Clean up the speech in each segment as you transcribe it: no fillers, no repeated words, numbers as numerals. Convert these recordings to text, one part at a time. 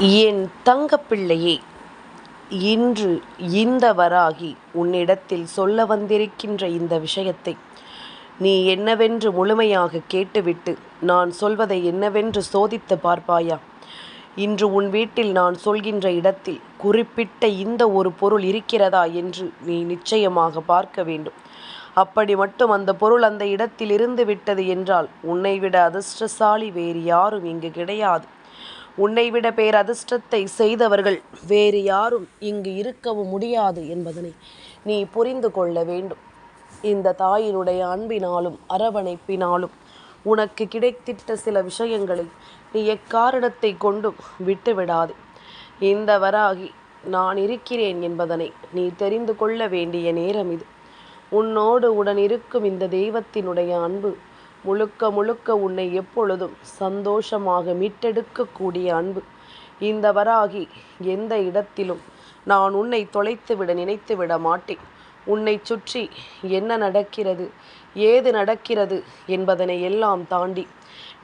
என் தங்கப்பிள்ளையே, இன்று இந்த வராகி உன்னிடத்தில் சொல்ல வந்திருக்கின்ற இந்த விஷயத்தை நீ என்னவென்று முழுமையாக கேட்டுவிட்டு நான் சொல்வதை என்னவென்று சோதித்து பார்ப்பாயா? இன்று உன் வீட்டில் நான் சொல்கின்ற இடத்தில் குறிப்பிட்ட இந்த ஒரு பொருள் இருக்கிறதா என்று நீ நிச்சயமாக பார்க்க வேண்டும். அப்படி மட்டும் அந்த பொருள் அந்த இடத்தில் இருந்து விட்டது என்றால் உன்னை விட அதிர்ஷ்டசாலி வேறு யாரும் இங்கு கிடையாது. உன்னை விட பேரதிர்ஷ்டத்தை செய்தவர்கள் வேறு யாரும் இங்கு இருக்கவும் முடியாது என்பதனை நீ புரிந்து கொள்ள வேண்டும். இந்த தாயினுடைய அன்பினாலும் அரவணைப்பினாலும் உனக்கு கிடைத்திட்ட சில விஷயங்களை நீ எக்காரணத்தை கொண்டும் விட்டுவிடாது. இந்த வராகி நான் இருக்கிறேன் என்பதனை நீ தெரிந்து கொள்ள வேண்டிய நேரம் இது. உன்னோடு உடன் இருக்கும் இந்த தெய்வத்தினுடைய அன்பு முழுக்க முழுக்க உன்னை எப்பொழுதும் சந்தோஷமாக மீட்டெடுக்கக்கூடிய அன்பு. இந்த வராகி எந்த இடத்திலும் நான் உன்னை தொலைத்துவிட நினைத்துவிட மாட்டேன். உன்னை சுற்றி என்ன நடக்கிறது, ஏது நடக்கிறது என்பதனை எல்லாம் தாண்டி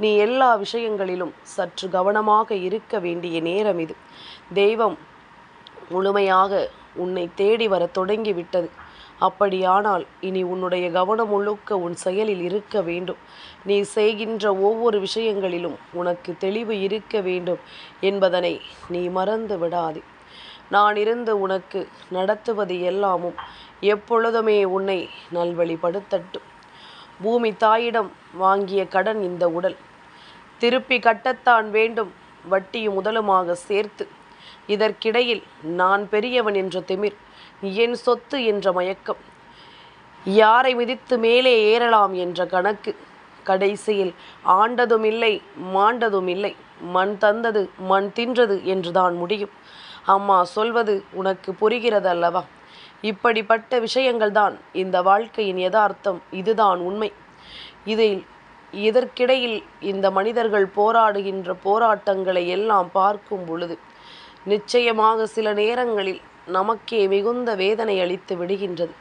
நீ எல்லா விஷயங்களிலும் சற்று கவனமாக இருக்க வேண்டிய நேரம் இது. தெய்வம் முழுமையாக உன்னை தேடி வர தொடங்கிவிட்டது. அப்படியானால் இனி உன்னுடைய கவனம் முழுக்க உன் செயலில் இருக்க வேண்டும். நீ செய்கின்ற ஒவ்வொரு விஷயங்களிலும் உனக்கு தெளிவு இருக்க வேண்டும் என்பதனை நீ மறந்து விடாதே. நான் இருந்து உனக்கு நடத்துவது எல்லாமும் எப்பொழுதுமே உன்னை நல்வழிப்படுத்தட்டும். பூமி தாயிடம் வாங்கிய கடன் இந்த உடல் திருப்பி கட்டத்தான் வேண்டும், வட்டியும் முதலுமாக சேர்த்து. இதற்கிடையில் நான் பெரியவன் என்ற திமிர், என் சொத்து என்ற மயக்கம், யாரை மிதித்து மேலே ஏறலாம் என்ற கணக்கு, கடைசியில் ஆண்டதும் இல்லை மாண்டதும் இல்லை, மண் தந்தது மண் தின்றது என்றுதான் முடியும். அம்மா சொல்வது உனக்கு புரிகிறது அல்லவா? இப்படிப்பட்ட விஷயங்கள் தான் இந்த வாழ்க்கையின் யதார்த்தம். இதுதான் உண்மை. இதற்கிடையில் இந்த மனிதர்கள் போராடுகின்ற போராட்டங்களை எல்லாம் பார்க்கும் பொழுது நிச்சயமாக சில நேரங்களில் நமக்கே மிகுந்த வேதனை அளித்து விடுகின்றது.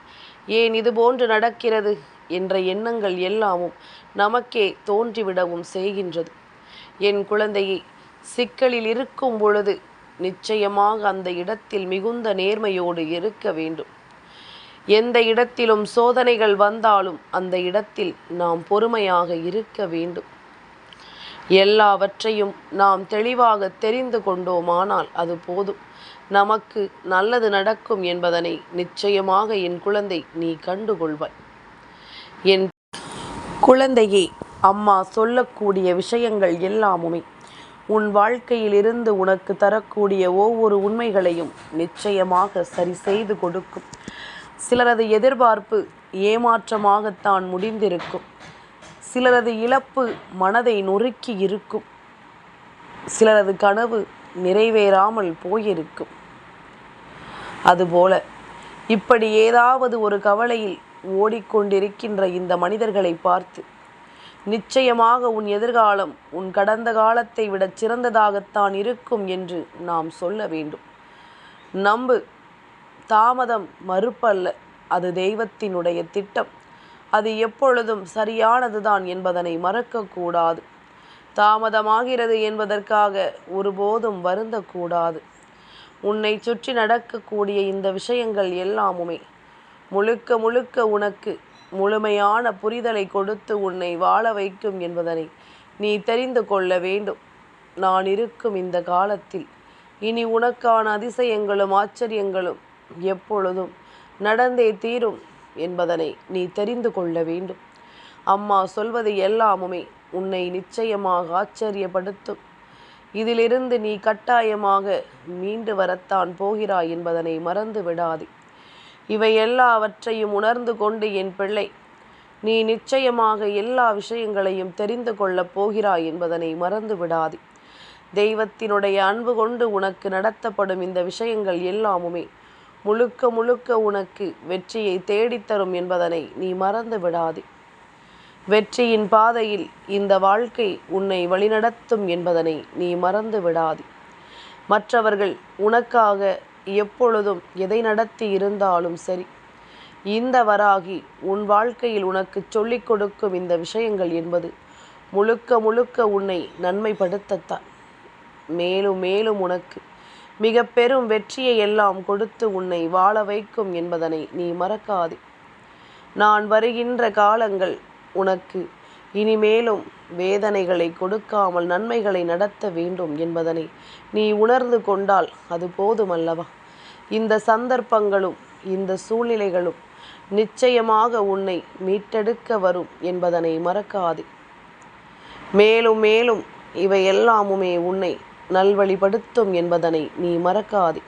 ஏன் இது போன்று நடக்கிறது என்ற எண்ணங்கள் எல்லாமும் நமக்கே தோன்றிவிடவும் செய்கின்றது. என் குழந்தையை, சிக்கலில் இருக்கும் பொழுது நிச்சயமாக அந்த இடத்தில் மிகுந்த நேர்மையோடு இருக்க வேண்டும். எந்த இடத்திலும் சோதனைகள் வந்தாலும் அந்த இடத்தில் நாம் பொறுமையாக இருக்க வேண்டும். எல்லாவற்றையும் நாம் தெளிவாக தெரிந்து கொண்டோமானால் அது போதும். நமக்கு நல்லது நடக்கும் என்பதனை நிச்சயமாக என் குழந்தை நீ கண்டுகொள்வாய். என் குழந்தையே, அம்மா சொல்லக்கூடிய விஷயங்கள் எல்லாமுமே உன் வாழ்க்கையிலிருந்து உனக்கு தரக்கூடிய ஒவ்வொரு உண்மைகளையும் நிச்சயமாக சரி செய்து கொடுக்கும். சிலரது எதிர்பார்ப்பு ஏமாற்றமாகத்தான் முடிந்திருக்கும். சிலரது இழப்பு மனதை நொறுக்கி இருக்கும். சிலரது கனவு நிறைவேறாமல் போயிருக்கும். அதுபோல இப்படி ஏதாவது ஒரு கவலையில் ஓடிக்கொண்டிருக்கின்ற இந்த மனிதர்களை பார்த்து நிச்சயமாக உன் எதிர்காலம் உன் கடந்த காலத்தை விட சிறந்ததாகத்தான் இருக்கும் என்று நாம் சொல்ல வேண்டும். நம்பு. தாமதம் மறுப்பல்ல, அது தெய்வத்தினுடைய திட்டம். அது எப்பொழுதும் சரியானதுதான் என்பதனை மறக்கக்கூடாது. தாமதமாகிறது என்பதற்காக ஒருபோதும் வருந்தக்கூடாது. உன்னை சுற்றி நடக்கக்கூடிய இந்த விஷயங்கள் எல்லாமுமே முழுக்க முழுக்க உனக்கு முழுமையான புரிதலை கொடுத்து உன்னை வாழ வைக்கும் என்பதனை நீ தெரிந்து கொள்ள வேண்டும். நான் இருக்கும் இந்த காலத்தில் இனி உனக்கான அதிசயங்களும் ஆச்சரியங்களும் எப்பொழுதும் நடந்தே தீரும் என்பதனை நீ தெரிந்து கொள்ள வேண்டும். அம்மா சொல்வது எல்லாமுமே உன்னை நிச்சயமாக ஆச்சரியப்படுத்தும். இதிலிருந்து நீ கட்டாயமாக மீண்டு வரத்தான் போகிறாய் என்பதனை மறந்து விடாதே. இவை எல்லாவற்றையும் உணர்ந்து கொண்டு என் பிள்ளை, நீ நிச்சயமாக எல்லா விஷயங்களையும் தெரிந்து கொள்ளப் போகிறாய் என்பதனை மறந்து விடாதே. தெய்வத்தினுடைய அன்பு கொண்டு உனக்கு நடத்தப்படும் இந்த விஷயங்கள் எல்லாமுமே முழுக்க முழுக்க உனக்கு வெற்றியை தேடித்தரும் என்பதனை நீ மறந்து விடாதே. வெற்றியின் பாதையில் இந்த வாழ்க்கை உன்னை வழிநடத்தும் என்பதனை நீ மறந்து விடாதே. மற்றவர்கள் உனக்காக எப்பொழுதும் எதை நடத்தி இருந்தாலும் சரி, இந்த வராகி உன் வாழ்க்கையில் உனக்கு சொல்லிக் கொடுக்கும் இந்த விஷயங்கள் என்பது முழுக்க முழுக்க உன்னை நன்மைப்படுத்தத்தான். மேலும் மேலும் உனக்கு மிக பெரும் வெற்றியை எல்லாம் கொடுத்து உன்னை வாழ வைக்கும் என்பதனை நீ மறக்காதே. நான் வருகின்ற காலங்கள் உனக்கு இனிமேலும் வேதனைகளை கொடுக்காமல் நன்மைகளை நடத்த வேண்டும் என்பதனை நீ உணர்ந்து கொண்டால் அது போதுமல்லவா? இந்த சந்தர்ப்பங்களும் இந்த சூழ்நிலைகளும் நிச்சயமாக உன்னை மீட்டெடுக்க வரும் என்பதனை மறக்காதே. மேலும் மேலும் இவை எல்லாமுமே உன்னை நல்வழிப்படுத்தும் என்பதனை நீ மறக்காதே.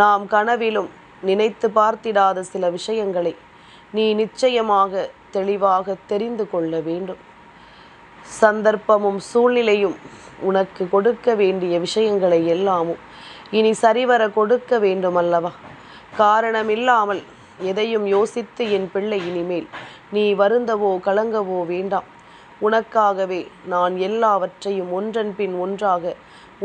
நாம் கனவிலும் நினைத்து பார்த்திடாத சில விஷயங்களை நீ நிச்சயமாக தெளிவாக தெரிந்து கொள்ள வேண்டும். சந்தர்ப்பமும் சூழ்நிலையும் உனக்கு கொடுக்க வேண்டிய விஷயங்களை எல்லாமும் இனி சரிவர கொடுக்க வேண்டுமல்லவா? காரணமில்லாமல் எதையும் யோசித்து என் பிள்ளை இனிமேல் நீ வருந்தவோ கலங்கவோ வேண்டாம். உனக்காகவே நான் எல்லாவற்றையும் ஒன்றன் பின் ஒன்றாக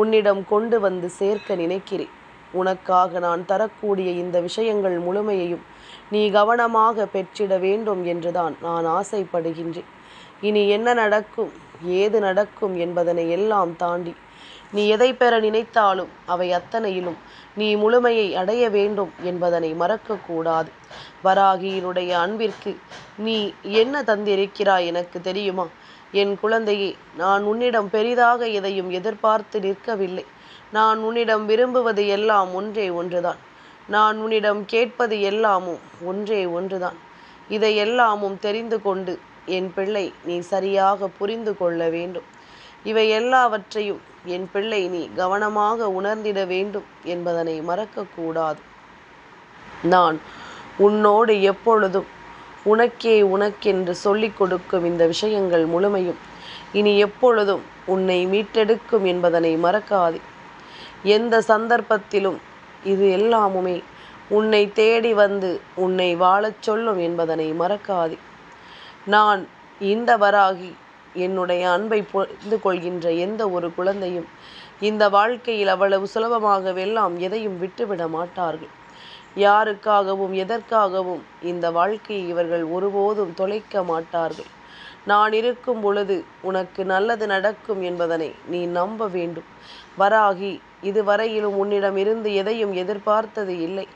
உன்னிடம் கொண்டு வந்து சேர்க்க நினைக்கிறேன். உனக்காக நான் தரக்கூடிய இந்த விஷயங்கள் முழுமையையும் நீ கவனமாக பெற்றிட வேண்டும் என்றுதான் நான் ஆசைப்படுகின்றேன். இனி என்ன நடக்கும் ஏது நடக்கும் என்பதனை எல்லாம் தாண்டி நீ எதை பெற நினைத்தாலும் அவை அத்தனையிலும் நீ முழுமையை அடைய வேண்டும் என்பதனை மறக்கக்கூடாது. வராகியினுடைய அன்பிற்கு நீ என்ன தந்திருக்கிறாய் எனக்கு தெரியுமா? என் குழந்தையே, நான் உன்னிடம் பெரிதாக எதையும் எதிர்பார்த்து நிற்கவில்லை. நான் உன்னிடம் விரும்புவது எல்லாம் ஒன்றே ஒன்றுதான். நான் உன்னிடம் கேட்பது எல்லாமும் ஒன்றே ஒன்றுதான். இதை எல்லாமும் தெரிந்து கொண்டு என் பிள்ளை நீ சரியாக புரிந்து கொள்ள வேண்டும். இவை எல்லாவற்றையும் என் பிள்ளை நீ கவனமாக உணர்ந்திட வேண்டும் என்பதனை மறக்கக்கூடாது. நான் உன்னோடு எப்பொழுதும் உனக்கென்று சொல்லிக் கொடுக்கும் இந்த விஷயங்கள் முழுமையும் இனி எப்பொழுதும் உன்னை மீட்டெடுக்கும் என்பதனை மறக்காதே. எந்த சந்தர்ப்பத்திலும் இது எல்லாமுமே உன்னை தேடி வந்து உன்னை வாழச் சொல்லும் என்பதனை மறக்காதே. நான் இந்த வராகி என்னுடைய அன்பை புரிந்து கொள்கின்ற எந்த ஒரு குழந்தையும் இந்த வாழ்க்கையில் அவ்வளவு சுலபமாகவெல்லாம் எதையும் விட்டுவிட மாட்டார்கள். யாருக்காகவும் எதற்காகவும் இந்த வாழ்க்கையை இவர்கள் ஒருபோதும் தொலைக்க மாட்டார்கள். நான் இருக்கும் பொழுது உனக்கு நல்லது நடக்கும் என்பதனை நீ நம்ப வேண்டும். வராகி இதுவரையிலும் உன்னிடம் இருந்து எதையும் எதிர்பார்த்தது இல்லை.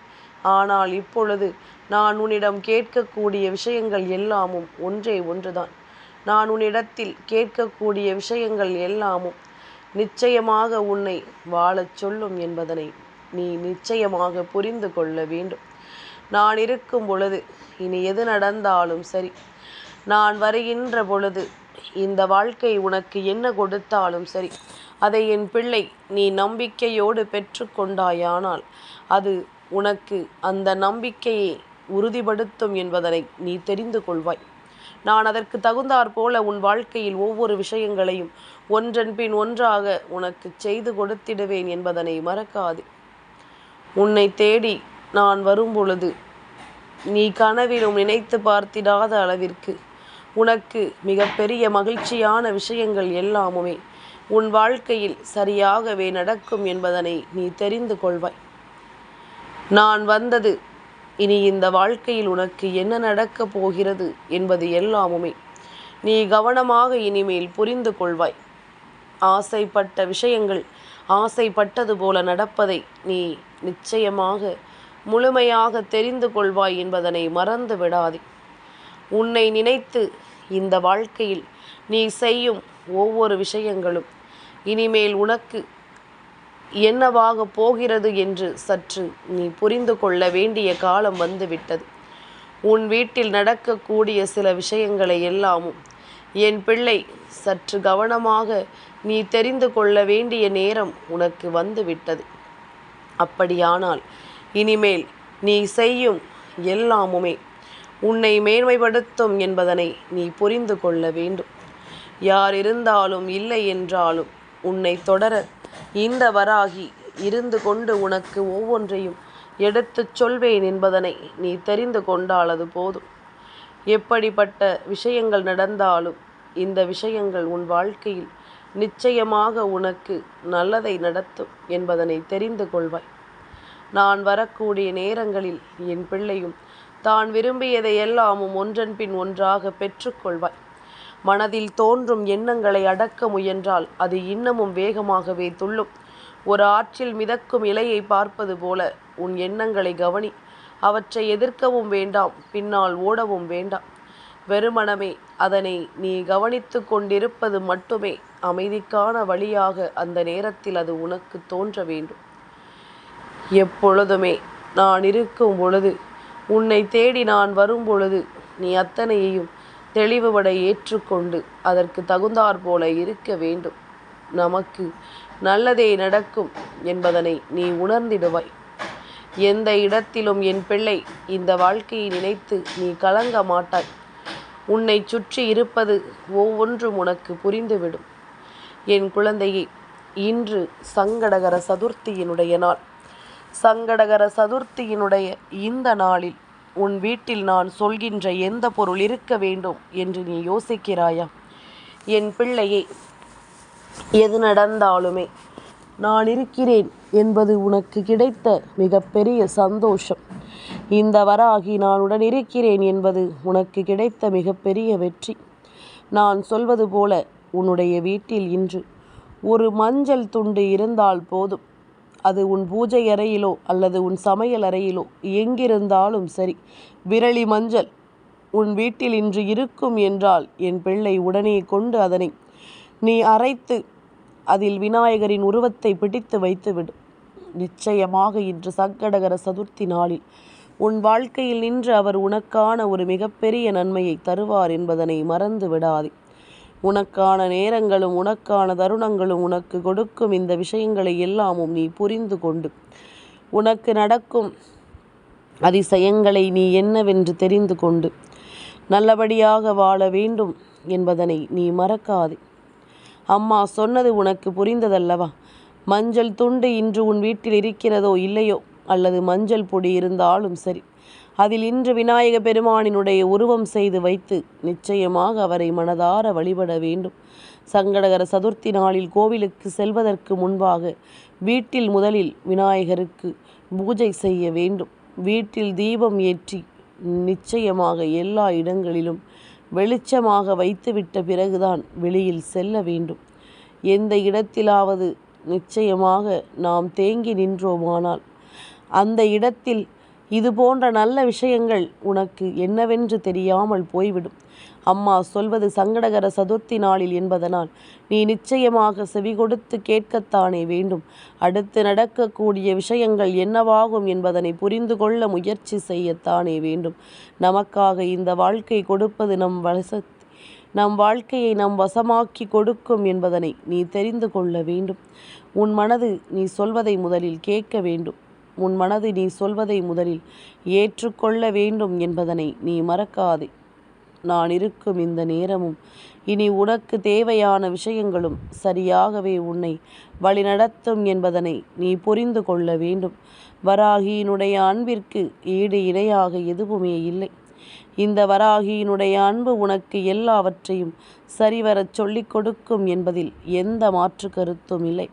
ஆனால் இப்பொழுது நான் உன்னிடம் கேட்கக்கூடிய விஷயங்கள் எல்லாமும் ஒன்றே ஒன்றுதான். நான் உன்னிடத்தில் கேட்கக்கூடிய விஷயங்கள் எல்லாமும் நிச்சயமாக உன்னை வாழச் சொல்லும் என்பதனை நீ நிச்சயமாக புரிந்து கொள்ள வேண்டும். நான் இருக்கும் பொழுது இனி எது நடந்தாலும் சரி, நான் வருகின்ற பொழுது இந்த வாழ்க்கை உனக்கு என்ன கொடுத்தாலும் சரி, அதை என் பிள்ளை நீ நம்பிக்கையோடு பெற்று கொண்டாயானால் அது உனக்கு அந்த நம்பிக்கையை உறுதிப்படுத்தும் என்பதனை நீ தெரிந்து கொள்வாய். நான் அதற்கு தகுந்தாற் போல உன் வாழ்க்கையில் ஒவ்வொரு விஷயங்களையும் ஒன்றன் பின் ஒன்றாக உனக்கு செய்து கொடுத்திடுவேன் என்பதனை மறக்காது. உன்னை தேடி நான் வரும்பொழுது நீ கனவிலும் நினைத்து பார்த்திடாத அளவிற்கு உனக்கு மிகப்பெரிய மகிழ்ச்சியான விஷயங்கள் எல்லாமுமே உன் வாழ்க்கையில் சரியாகவே நடக்கும் என்பதனை நீ தெரிந்து கொள்வாய். நான் வந்தது இனி இந்த வாழ்க்கையில் உனக்கு என்ன நடக்கப் போகிறது என்பது எல்லாமுமே நீ கவனமாக இனிமேல் புரிந்து கொள்வாய். ஆசைப்பட்ட விஷயங்கள் ஆசைப்பட்டது போல நடப்பதை நீ நிச்சயமாக முழுமையாக தெரிந்து கொள்வாய் என்பதனை மறந்து விடாதே. உன்னை நினைத்து இந்த வாழ்க்கையில் நீ செய்யும் ஒவ்வொரு விஷயங்களும் இனிமேல் உனக்கு என்னவாக போகிறது என்று சற்று நீ புரிந்து கொள்ள வேண்டிய காலம் வந்துவிட்டது. உன் வீட்டில் நடக்கக்கூடிய சில விஷயங்களை எல்லாமும் என் பிள்ளை சற்று கவனமாக நீ தெரிந்து கொள்ள வேண்டிய நேரம் உனக்கு வந்துவிட்டது. அப்படியானால் இனிமேல் நீ செய்யும் எல்லாமுமே உன்னை மேன்மைப்படுத்தும் என்பதனை நீ புரிந்து கொள்ள வேண்டும். யார் இருந்தாலும் இல்லை என்றாலும் உன்னை தொடர இந்த வராகி இருந்து கொண்டு உனக்கு ஒவ்வொன்றையும் எடுத்துச் சொல்வேன் என்பதனை நீ தெரிந்து கொண்டால் அது போதும். எப்படிப்பட்ட விஷயங்கள் நடந்தாலும் இந்த விஷயங்கள் உன் வாழ்க்கையில் நிச்சயமாக உனக்கு நல்லதை நடத்தும் என்பதனை தெரிந்து கொள்வாய். நான் வரக்கூடிய நேரங்களில் என் பிள்ளையும் தான் விரும்பியதை எல்லாமும் ஒன்றன் பின் ஒன்றாக பெற்றுக்கொள்வாய். மனதில் தோன்றும் எண்ணங்களை அடக்க முயன்றால் அது இன்னமும் வேகமாகவே துள்ளும். ஒரு ஆற்றில் மிதக்கும் இலையை பார்ப்பது போல உன் எண்ணங்களை கவனி. அவற்றை எதிர்க்கவும் வேண்டாம், பின்னால் ஓடவும் வேண்டாம். வெறுமனமே அதனை நீ கவனித்து கொண்டிருப்பது மட்டுமே அமைதிக்கான வழியாக அந்த நேரத்தில் அது உனக்கு தோன்ற வேண்டும். எப்பொழுதுமே நான் இருக்கும் பொழுது, உன்னை தேடி நான் வரும் பொழுது நீ அத்தனையையும் தெளிவுபட ஏற்றுக்கொண்டு அதற்கு தகுந்தாற் போல இருக்க வேண்டும். நமக்கு நல்லதே நடக்கும் என்பதனை நீ உணர்ந்திடுவாய். எந்த இடத்திலும் என் பிள்ளை இந்த வாழ்க்கையை நினைத்து நீ கலங்க மாட்டாய். உன்னை சுற்றி இருப்பது ஒவ்வொன்றும் உனக்கு புரிந்துவிடும். என் குழந்தையே, இன்று சங்கடகர சதுர்த்தியினுடைய நாள். சங்கடகர சதுர்த்தியினுடைய இந்த நாளில் உன் வீட்டில் நான் சொல்கின்ற எந்த பொருள் இருக்க வேண்டும் என்று நீ யோசிக்கிறாயா? என் பிள்ளையே, எது நடந்தாலுமே நான் இருக்கிறேன் என்பது உனக்கு கிடைத்த மிகப்பெரிய சந்தோஷம். இந்த வராகி நான் உடன் இருக்கிறேன் என்பது உனக்கு கிடைத்த மிகப்பெரிய வெற்றி. நான் சொல்வது போல உன்னுடைய வீட்டில் இன்று ஒரு மஞ்சள் துண்டு இருந்தால் போதும். அது உன் பூஜை அறையிலோ அல்லது உன் சமையல் அறையிலோ எங்கிருந்தாலும் சரி, விரலி மஞ்சள் உன் வீட்டில் இன்று இருக்கும் என்றால் என் பிள்ளை உடனே கொண்டு அதனை நீ அரைத்து அதில் விநாயகரின் உருவத்தை பிடித்து வைத்துவிடும். நிச்சயமாக இன்று சங்கடகர சதுர்த்தி நாளில் உன் வாழ்க்கையில் நின்று அவர் உனக்கான ஒரு மிகப்பெரிய நன்மையை தருவார் என்பதனை மறந்து விடாதே. உனக்கான நேரங்களும் உனக்கான தருணங்களும் உனக்கு கொடுக்கும் இந்த விஷயங்களை எல்லாமும் நீ புரிந்து கொண்டு உனக்கு நடக்கும் அதிசயங்களை நீ என்னவென்று தெரிந்து கொண்டு நல்லபடியாக வாழ வேண்டும் என்பதனை நீ மறக்காதே. அம்மா சொன்னது உனக்கு புரிந்ததல்லவா? மஞ்சள் துண்டு இன்று உன் வீட்டில் இருக்கிறதோ இல்லையோ, அல்லது மஞ்சள் பொடி இருந்தாலும் சரி, அதில் இன்று விநாயக பெருமானினுடைய உருவம் செய்து வைத்து நிச்சயமாக அவரை மனதார வழிபட வேண்டும். சங்கடகர சதுர்த்தி நாளில் கோவிலுக்கு செல்வதற்கு முன்பாக வீட்டில் முதலில் விநாயகருக்கு பூஜை செய்ய வேண்டும். வீட்டில் தீபம் ஏற்றி நிச்சயமாக எல்லா இடங்களிலும் வெளிச்சமாக வைத்துவிட்ட பிறகுதான் வெளியில் செல்ல வேண்டும். எந்த இடத்திலாவது நிச்சயமாக நாம் தேங்கி நின்றோமானால் அந்த இடத்தில் இது போன்ற நல்ல விஷயங்கள் உனக்கு என்னவென்று தெரியாமல் போய்விடும். அம்மா சொல்வது சங்கடகர சதுர்த்தி நாளில் என்பதனால் நீ நிச்சயமாக செவி கொடுத்து கேட்கத்தானே வேண்டும். அடுத்து நடக்கக்கூடிய விஷயங்கள் என்னவாகும் என்பதனை புரிந்து கொள்ள முயற்சி செய்யத்தானே வேண்டும். நமக்காக இந்த வாழ்க்கை கொடுப்பது நம் வாழ்க்கையை நம் வசமாக்கி கொடுக்கும் என்பதனை நீ தெரிந்து கொள்ள வேண்டும். உன் மனது நீ சொல்வதை முதலில் கேட்க வேண்டும். உன் மனது நீ சொல்வதை முதலில் ஏற்றுக்கொள்ள வேண்டும் என்பதனை நீ மறக்காதே. நான் இருக்கும் இந்த நேரமும் இனி உனக்கு தேவையான விஷயங்களும் சரியாகவே உன்னை வழிநடத்தும் என்பதனை நீ புரிந்து கொள்ள வேண்டும். வராகியினுடைய அன்பிற்கு ஈடு இணையாக எதுவுமே இல்லை. இந்த வராகியினுடைய அன்பு உனக்கு எல்லாவற்றையும் சரிவரச் சொல்லிக் கொடுக்கும் என்பதில் எந்த மாற்று கருத்தும் இல்லை.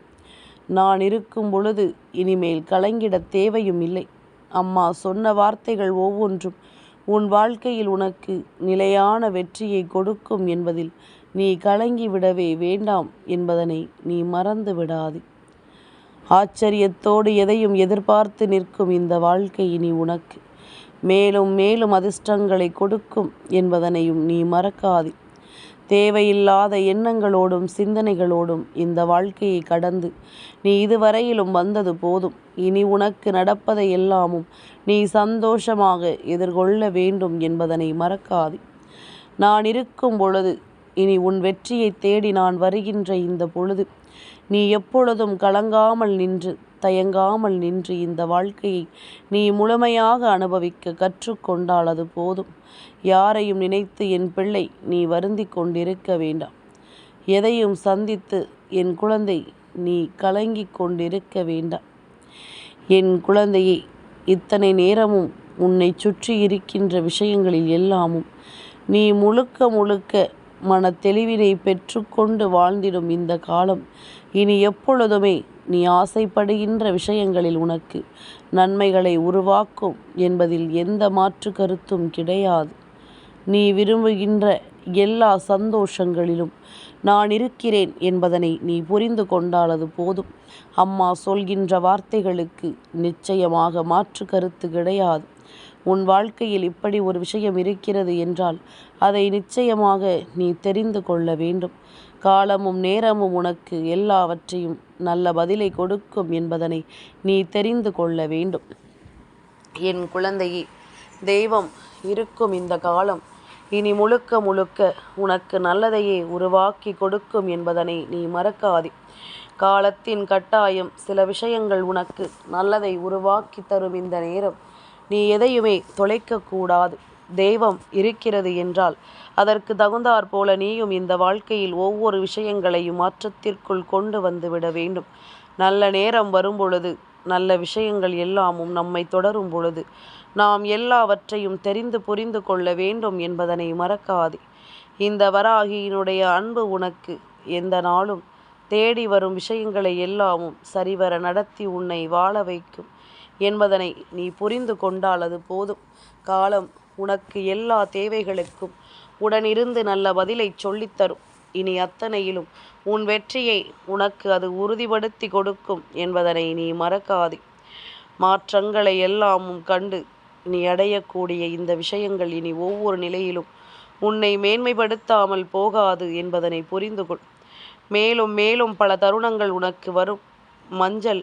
நான் இருக்கும் பொழுது இனிமேல் கலங்கிட தேவையும் இல்லை. அம்மா சொன்ன வார்த்தைகள் ஒவ்வொன்றும் உன் வாழ்க்கையில் உனக்கு நிலையான வெற்றியை கொடுக்கும் என்பதில் நீ கலங்கிவிடவே வேண்டாம் என்பதனை நீ மறந்து விடாதே. ஆச்சரியத்தோடு எதையும் எதிர்பார்த்து நிற்கும் இந்த வாழ்க்கை இனி உனக்கு மேலும் மேலும் அதிர்ஷ்டங்களை கொடுக்கும் என்பதனையும் நீ மறக்காதே. தேவையில்லாத எண்ணங்களோடும் சிந்தனைகளோடும் இந்த வாழ்க்கையை கடந்து நீ இதுவரையிலும் வந்தது போதும். இனி உனக்கு நடப்பதை எல்லாமும் நீ சந்தோஷமாக எதிர்கொள்ள வேண்டும் என்பதனை மறக்காதே. நான் இருக்கும் பொழுது இனி உன் வெற்றியை தேடி நான் வருகின்ற இந்த பொழுது நீ எப்பொழுதும் கலங்காமல் நின்று தயங்காமல் நின்று இந்த வாழ்க்கையை நீ முழுமையாக அனுபவிக்க கற்றுக்கொண்டால் அது போதும். யாரையும் நினைத்து என் பிள்ளை நீ வருந்தி கொண்டிருக்க வேண்டாம். எதையும் சந்தித்து என் குழந்தை நீ கலங்கி கொண்டிருக்க வேண்டாம். என் குழந்தையை, இத்தனை நேரமும் உன்னை சுற்றி இருக்கின்ற விஷயங்களில் எல்லாமும் நீ முழுக்க முழுக்க மன தெளிவினை பெற்றுக்கொண்டு வாழ்ந்திடும் இந்த காலம் இனி எப்பொழுதுமே நீ ஆசைப்படுகின்ற விஷயங்களில் உனக்கு நன்மைகளை உருவாக்கும் என்பதில் எந்த மாற்று கருத்தும் கிடையாது. நீ விரும்புகின்ற எல்லா சந்தோஷங்களிலும் நான் இருக்கிறேன் என்பதனை நீ புரிந்து கொண்டால் அது போதும். அம்மா சொல்கின்ற வார்த்தைகளுக்கு நிச்சயமாக மாற்று கருத்து கிடையாது. உன் வாழ்க்கையில் இப்படி ஒரு விஷயம் இருக்கிறது என்றால் அதை நிச்சயமாக நீ தெரிந்து கொள்ள வேண்டும். காலமும் நேரமும் உனக்கு எல்லாவற்றையும் நல்ல பதிலை கொடுக்கும் என்பதனை நீ தெரிந்து கொள்ள வேண்டும். என் குழந்தையே, தெய்வம் இருக்கும் இந்த காலம் இனி முழுக்க முழுக்க உனக்கு நல்லதையே உருவாக்கி கொடுக்கும் என்பதனை நீ மறக்காதே. காலத்தின் கட்டாயம் சில விஷயங்கள் உனக்கு நல்லதை உருவாக்கி தரும் இந்த நேரம் நீ எதையுமே தொலைக்கக்கூடாது. தெய்வம் இருக்கிறது என்றால் அதற்கு தகுந்தாற் போல நீயும் இந்த வாழ்க்கையில் ஒவ்வொரு விஷயங்களையும் மாற்றத்திற்குள் கொண்டு வந்துவிட வேண்டும். நல்ல நேரம் வரும் பொழுது, நல்ல விஷயங்கள் எல்லாமும் நம்மை தொடரும் பொழுது நாம் எல்லாவற்றையும் தெரிந்து புரிந்து கொள்ள வேண்டும் என்பதனை மறக்காதே. இந்த வராகியினுடைய அன்பு உனக்கு எந்த நாளும் தேடி வரும் விஷயங்களை எல்லாமும் சரிவர நடத்தி உன்னை வாழ வைக்கும் என்பதனை நீ புரிந்து கொண்டால் அது போதும். காலம் உனக்கு எல்லா தேவைகளுக்கும் உடனிருந்து நல்ல பதிலை சொல்லித்தரும். இனி அத்தனையிலும் உன் வெற்றியை உனக்கு அது உறுதிப்படுத்தி கொடுக்கும் என்பதனை நீ மறக்காதே. மாற்றங்களை எல்லாமும் கண்டு நீ அடையக்கூடிய இந்த விஷயங்கள் இனி ஒவ்வொரு நிலையிலும் உன்னை மேன்மைப்படுத்தாமல் போகாது என்பதனை புரிந்து கொள். மேலும் மேலும் பல தருணங்கள் உனக்கு வரும். மஞ்சள்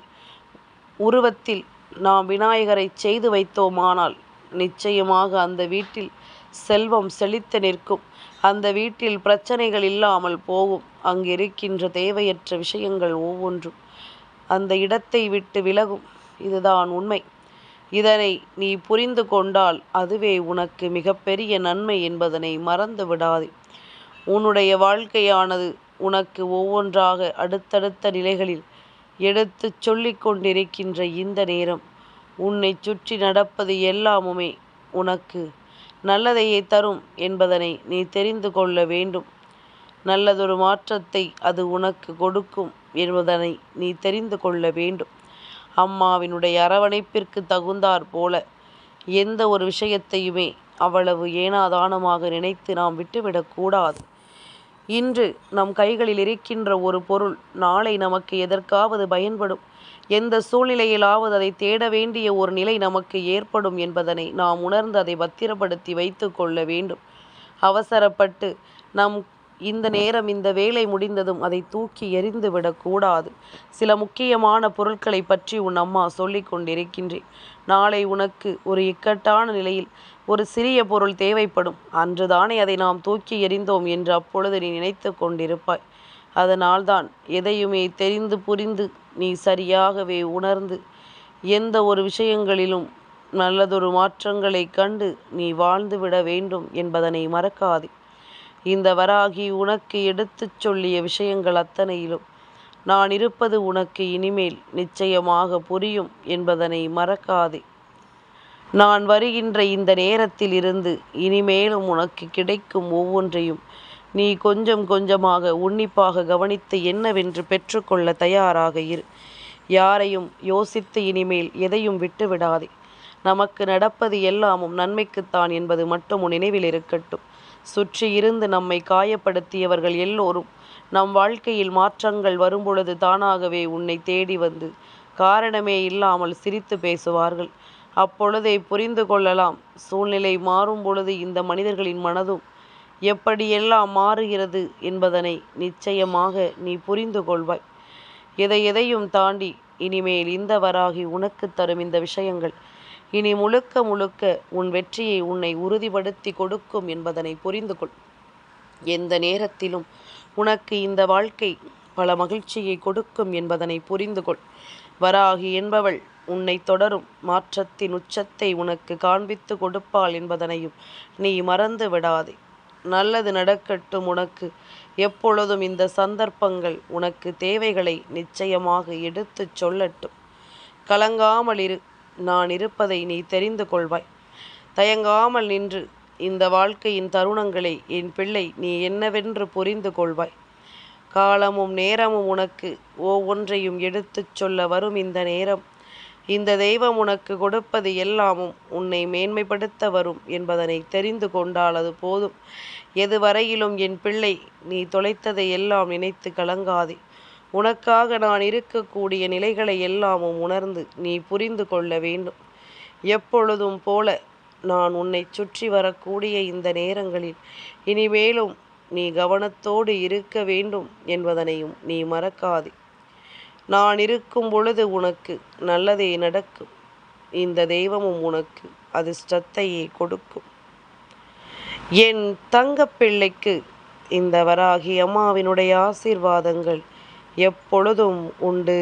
உருவத்தில் நாம் விநாயகரை செய்து வைத்தோமானால் நிச்சயமாக அந்த வீட்டில் செல்வம் செழித்து நிற்கும். அந்த வீட்டில் பிரச்சனைகள் இல்லாமல் போகும். அங்கிருக்கின்ற தேவையற்ற விஷயங்கள் ஒவ்வொன்றும் அந்த இடத்தை விட்டு விலகும். இதுதான் உண்மை. இதனை நீ புரிந்து கொண்டால் அதுவே உனக்கு மிகப்பெரிய நன்மை என்பதனை மறந்து விடாதே. உன்னுடைய வாழ்க்கையானது உனக்கு ஒவ்வொன்றாக அடுத்தடுத்த நிலைகளில் எடுத்து சொல்லிக் கொண்டிருக்கின்ற இந்த நேரம் உன்னை சுற்றி நடப்பது எல்லாமுமே உனக்கு நல்லதையே தரும் என்பதனை நீ தெரிந்து கொள்ள வேண்டும். நல்லதொரு மாற்றத்தை அது உனக்கு கொடுக்கும் என்பதனை நீ தெரிந்து கொள்ள வேண்டும். அம்மாவினுடைய அரவணைப்பிற்கு தகுந்தாற் போல எந்த ஒரு விஷயத்தையுமே அவ்வளவு ஏனாதானமாக நினைத்து நாம் விட்டுவிடக்கூடாது. இன்று நம் கைகளில் இருக்கின்ற ஒரு பொருள் நாளை நமக்கு எதற்காவது பயன்படும். எந்த சூழ்நிலையிலாவது அதை தேட வேண்டிய ஒரு நிலை நமக்கு ஏற்படும் என்பதனை நாம் உணர்ந்து அதை பத்திரப்படுத்தி வைத்து கொள்ள வேண்டும். அவசரப்பட்டு நம் இந்த நேரம் இந்த வேலை முடிந்ததும் அதை தூக்கி எறிந்து விடக்கூடாது. சில முக்கியமான பொருட்களை பற்றி உன் அம்மா சொல்லி கொண்டிருக்கின்றேன். நாளை உனக்கு ஒரு இக்கட்டான நிலையில் ஒரு சிறிய பொருள் தேவைப்படும். அன்றுதானே அதை நாம் தூக்கி எறிந்தோம் என்று அப்பொழுது நீ நினைத்து கொண்டிருப்பாய். அதனால்தான் எதையுமே தெரிந்து புரிந்து நீ சரியாகவே உணர்ந்து எந்த ஒரு விஷயங்களிலும் நல்லதொரு மாற்றங்களை கண்டு நீ வாழ்ந்துவிட வேண்டும் என்பதனை மறக்காதே. இந்த வராகி உனக்கு எடுத்துச் சொல்லிய விஷயங்கள் அத்தனையிலும் நான் இருப்பது உனக்கு இனிமேல் நிச்சயமாக புரியும் என்பதனை மறக்காதே. நான் வருகின்ற இந்த நேரத்தில் இருந்து இனிமேலும் உனக்கு கிடைக்கும் ஒவ்வொன்றையும் நீ கொஞ்சம் கொஞ்சமாக உன்னிப்பாக கவனித்து என்னவென்று பெற்றுக்கொள்ள தயாராக இரு. யாரையும் யோசித்து இனிமேல் எதையும் விட்டுவிடாதே. நமக்கு நடப்பது எல்லாமும் நன்மைக்குத்தான் என்பது மட்டும் உன் நினைவில் இருக்கட்டும். சுற்றி இருந்து நம்மை காயப்படுத்தியவர்கள் எல்லோரும் நம் வாழ்க்கையில் மாற்றங்கள் வரும்பொழுது தானாகவே உன்னை தேடி வந்து காரணமே இல்லாமல் சிரித்து பேசுவார்கள். அப்பொழுதே புரிந்து கொள்ளலாம், சூழ்நிலை மாறும் பொழுது இந்த மனிதர்களின் மனதும் எப்படியெல்லாம் மாறுகிறது என்பதனை நிச்சயமாக நீ புரிந்து கொள்வாய். எதையும் தாண்டி இனிமேல் இந்த வராகி உனக்கு தரும் இந்த விஷயங்கள் இனி முழுக்க முழுக்க உன் வெற்றியை உன்னை உறுதிப்படுத்தி கொடுக்கும் என்பதனை புரிந்து கொள். எந்த நேரத்திலும் உனக்கு இந்த வாழ்க்கை பல மகிழ்ச்சியை கொடுக்கும் என்பதனை புரிந்து கொள். வராகி என்பவள் உன்னை தொடரும் மாற்றத்தின் உச்சத்தை உனக்கு காண்பித்து கொடுப்பாள் என்பதனையும் நீ மறந்து விடாதே. நல்லது நடக்கட்டும். உனக்கு எப்பொழுதும் இந்த சந்தர்ப்பங்கள் உனக்கு தேவைகளை நிச்சயமாக எடுத்துச் சொல்லட்டும். கலங்காமல் இரு. நான் இருப்பதை நீ தெரிந்து கொள்வாய். தயங்காமல் நின்று இந்த வாழ்க்கையின் தருணங்களை என் பிள்ளை நீ என்னவென்று புரிந்து கொள்வாய். காலமும் நேரமும் உனக்கு ஒவ்வொன்றையும் எடுத்துச் சொல்ல வரும் இந்த நேரம் இந்த தெய்வம் உனக்கு கொடுப்பது எல்லாமும் உன்னை மேன்மைப்படுத்த வரும் என்பதனை தெரிந்து கொண்டால் அது போதும். எதுவரையிலும் என் பிள்ளை, நீ தொலைத்ததை எல்லாம் நினைத்து கலங்காதே. உனக்காக நான் இருக்கக்கூடிய நிலைகளை எல்லாமும் உணர்ந்து நீ புரிந்து கொள்ள வேண்டும். எப்பொழுதும் போல நான் உன்னை சுற்றி வரக்கூடிய இந்த நேரங்களில் இனிமேலும் நீ கவனத்தோடு இருக்க வேண்டும் என்பதனையும் நீ மறக்காதே. நான் இருக்கும் பொழுது உனக்கு நல்லதே நடக்கும். இந்த தெய்வமும் உனக்கு அதிர்ஷ்டத்தையே கொடுக்கும். என் தங்கப்பிள்ளைக்கு இந்த வராகி அம்மாவினுடைய ஆசீர்வாதங்கள் எப்பொழுதும் உண்டு.